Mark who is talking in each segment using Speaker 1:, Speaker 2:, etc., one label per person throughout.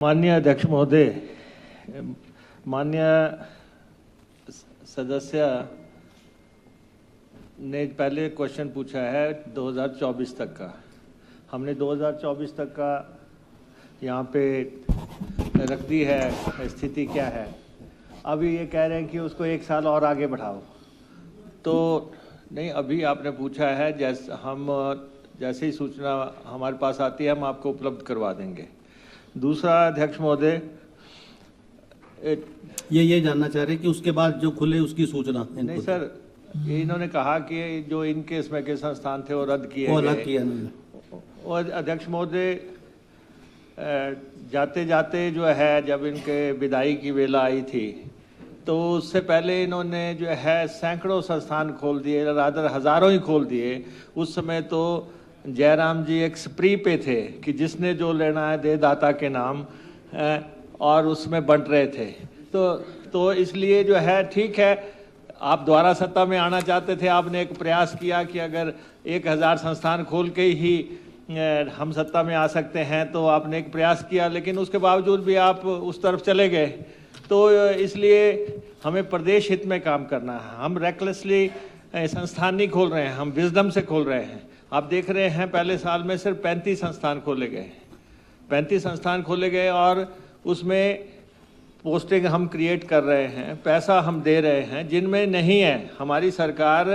Speaker 1: माननीय अध्यक्ष महोदय, माननीय सदस्य ने पहले क्वेश्चन पूछा है 2024 तक का। हमने 2024 तक का यहाँ पे रख दी है, स्थिति क्या है। अभी ये कह रहे हैं कि उसको एक साल और आगे बढ़ाओ, तो नहीं, अभी आपने पूछा है, जैसे ही सूचना हमारे पास आती है हम आपको उपलब्ध करवा देंगे। दूसरा अध्यक्ष महोदय,
Speaker 2: ये जानना चाह रहे हैं कि उसके बाद जो खुले उसकी सूचना।
Speaker 1: नहीं सर, इन्होंने कहा कि जो इनके इसमें के संस्थान थे वो रद्द किए गए। और अध्यक्ष महोदय, जाते जाते जो है, जब इनके विदाई की वेला आई थी तो उससे पहले इन्होंने जो है सैकड़ों संस्थान खोल दिए, रादर हज़ारों ही खोल दिए। उस समय तो जयराम जी एक स्प्री पे थे कि जिसने जो लेना है दे दाता के नाम, और उसमें बंट रहे थे। तो इसलिए जो है, ठीक है, आप दोबारा सत्ता में आना चाहते थे, आपने एक प्रयास किया कि अगर 1000 संस्थान खोल के ही हम सत्ता में आ सकते हैं, तो आपने एक प्रयास किया, लेकिन उसके बावजूद भी आप उस तरफ चले गए। तो इसलिए हमें प्रदेश हित में काम करना है। हम रेकलेसली संस्थान नहीं खोल रहे हैं, हम विजडम से खोल रहे हैं। आप देख रहे हैं पहले साल में सिर्फ 35 संस्थान खोले गए, 35 संस्थान खोले गए, और उसमें पोस्टिंग हम क्रिएट कर रहे हैं, पैसा हम दे रहे हैं जिनमें नहीं है। हमारी सरकार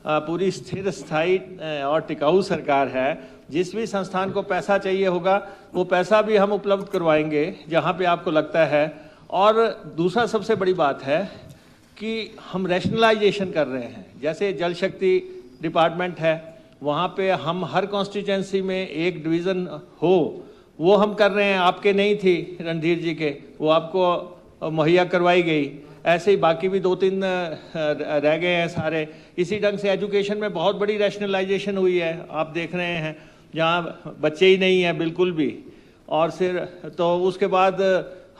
Speaker 1: पूरी स्थिर, स्थायी और टिकाऊ सरकार है। जिस भी संस्थान को पैसा चाहिए होगा वो पैसा भी हम उपलब्ध करवाएंगे जहाँ पे आपको लगता है। और दूसरा सबसे बड़ी बात है कि हम रैशनलाइजेशन कर रहे हैं। जैसे जल शक्ति डिपार्टमेंट है, वहाँ पे हम हर कॉन्स्टिट्यूंसी में एक डिवीज़न हो, वो हम कर रहे हैं। आपके नहीं थी रणधीर जी के, वो आपको मुहैया करवाई गई। ऐसे ही बाकी भी 2-3 रह गए हैं सारे। इसी ढंग से एजुकेशन में बहुत बड़ी रैशनलाइजेशन हुई है। आप देख रहे हैं जहाँ बच्चे ही नहीं हैं बिल्कुल भी। और फिर तो उसके बाद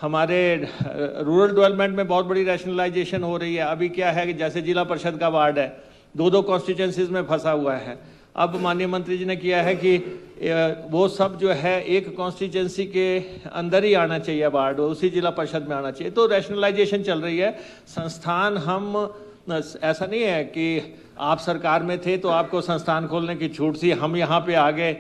Speaker 1: हमारे रूरल डेवलपमेंट में बहुत बड़ी रैशनलाइजेशन हो रही है। अभी क्या है कि जैसे जिला परिषद का वार्ड है, 2-2 कॉन्स्टिट्यूंसीज में फंसा हुआ है। अब माननीय मंत्री जी ने किया है कि वो सब जो है एक कॉन्स्टिट्यूंसी के अंदर ही आना चाहिए वार्ड, उसी जिला परिषद में आना चाहिए। तो रैशनलाइजेशन चल रही है। संस्थान हम, ऐसा नहीं है कि आप सरकार में थे तो आपको संस्थान खोलने की छूट थी, हम यहाँ पे आ गए।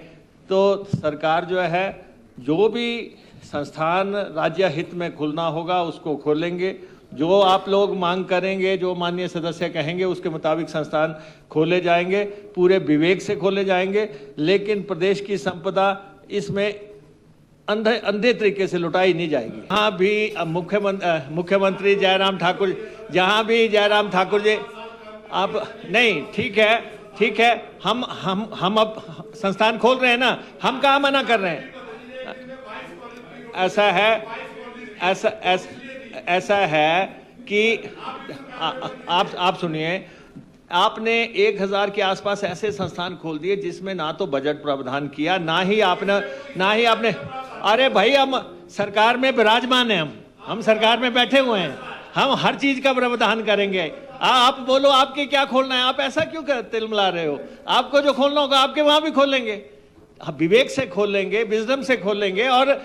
Speaker 1: तो सरकार जो है, जो भी संस्थान राज्य हित में खुलना होगा उसको खोलेंगे। जो आप लोग मांग करेंगे, जो माननीय सदस्य कहेंगे, उसके मुताबिक संस्थान खोले जाएंगे, पूरे विवेक से खोले जाएंगे। लेकिन प्रदेश की संपदा इसमें अंधे तरीके से लुटाई नहीं जाएगी। हाँ भी मुख्यमंत्री जयराम ठाकुर, जहाँ भी जयराम ठाकुर जी, आप नहीं, ठीक है, हम अब संस्थान खोल रहे हैं ना, हम कहाँ मना कर रहे हैं। ऐसा है कि आप सुनिए, आपने 1000 के आसपास ऐसे संस्थान खोल दिए जिसमें ना तो बजट प्रावधान किया, ना ही आपने अरे भाई, हम सरकार में विराजमान हैं, हम सरकार में बैठे हुए हैं, हम हर चीज का प्रावधान करेंगे। आप बोलो आपके क्या खोलना है, आप ऐसा क्यों तिलमिला रहे हो। आपको जो खोलना होगा आपके वहां भी खोलेंगे, विवेक से खोलेंगे, विजडम से खोलेंगे। और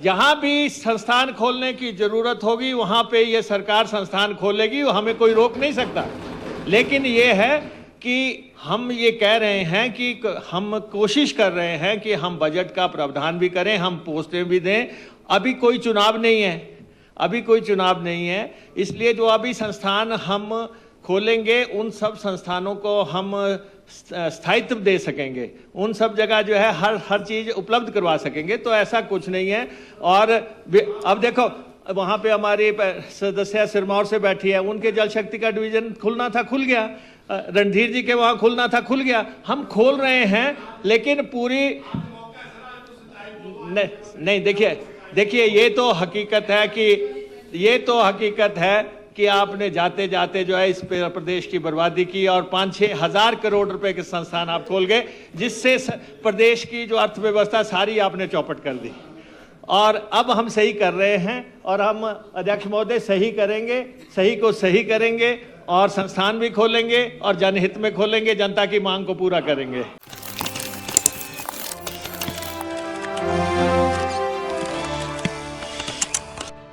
Speaker 1: जहां भी संस्थान खोलने की जरूरत होगी वहां पे ये सरकार संस्थान खोलेगी, हमें कोई रोक नहीं सकता। लेकिन ये है कि हम ये कह रहे हैं कि हम कोशिश कर रहे हैं कि हम बजट का प्रावधान भी करें, हम पोस्टें भी दें। अभी कोई चुनाव नहीं है, इसलिए जो अभी संस्थान हम खोलेंगे उन सब संस्थानों को हम स्थायित्व दे सकेंगे, उन सब जगह जो है हर चीज उपलब्ध करवा सकेंगे। तो ऐसा कुछ नहीं है। और अब देखो, वहां पे हमारी सदस्य सिरमौर से बैठी है, उनके जल शक्ति का डिवीजन खुलना था, खुल गया। रणधीर जी के वहां खुलना था, खुल गया। हम खोल रहे हैं, लेकिन पूरी नहीं, देखिए ये तो हकीकत है कि आपने जाते जाते जो है इस प्रदेश की बर्बादी की, और 5-6 हज़ार करोड़ रुपए के संस्थान आप खोल गए, जिससे प्रदेश की जो अर्थव्यवस्था सारी आपने चौपट कर दी। और अब हम सही कर रहे हैं, और हम अध्यक्ष महोदय सही करेंगे, सही को सही करेंगे, और संस्थान भी खोलेंगे और जनहित में खोलेंगे, जनता की मांग को पूरा करेंगे।